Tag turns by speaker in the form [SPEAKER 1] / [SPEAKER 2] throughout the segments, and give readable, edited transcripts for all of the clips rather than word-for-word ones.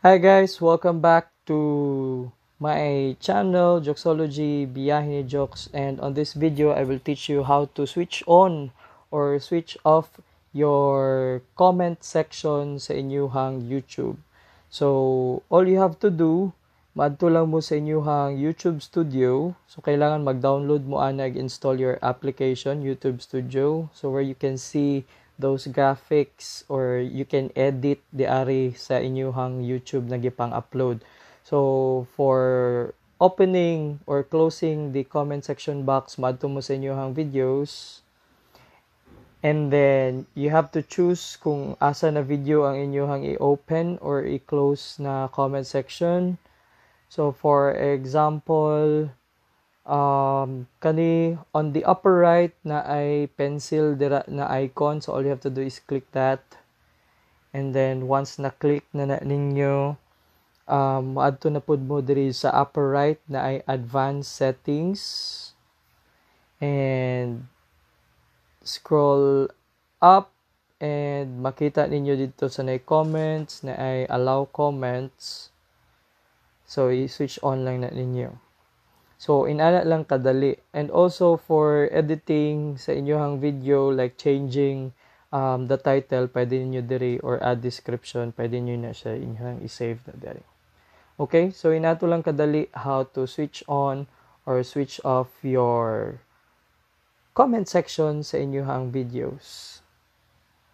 [SPEAKER 1] Hi guys, welcome back to my channel Joxology Biyahe ni Jokes, and on this video I will teach you how to switch on or switch off your comment section sa inyuhang YouTube. So all you have to do, maadto lang mo sa inyuhang YouTube Studio. So kailangan mag-download mo install your application YouTube Studio, so where you can see those graphics or you can edit the ari sa inyuhang YouTube na gipang upload. So for opening or closing the comment section box, maadto mo sa inyuhang videos, and then you have to choose kung asa na video ang inyuhang i-open or i-close na comment section. So for example, kani on the upper right na ay pencil na icon, so all you have to do is click that, and then once na click na ninyo, maadto na pud mo diri sa upper right na ay advanced settings, and scroll up and makita ninyo dito sa nay comments na ay allow comments, so i-switch on lang na ninyo. So, inana lang kadali. And also, for editing sa inyong video, like changing the title, pwede niyo diri, or add description, pwede niyo na siya inyong i-save na diri. Okay? So, inato lang kadali how to switch on or switch off your comment section sa inyong videos.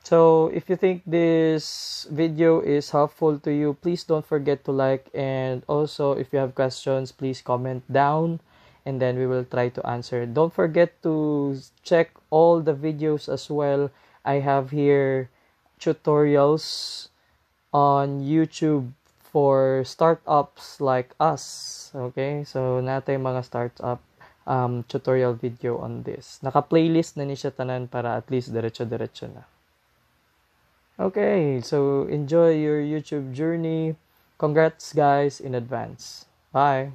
[SPEAKER 1] So, if you think this video is helpful to you, please don't forget to like, and also if you have questions, please comment down and then we will try to answer. Don't forget to check all the videos as well. I have here tutorials on YouTube for startups like us. Okay? So, natay mga startup tutorial video on this. Naka-playlist na ni siya tanan para at least diretso-diretso na. Okay, so enjoy your YouTube journey. Congrats guys in advance. Bye.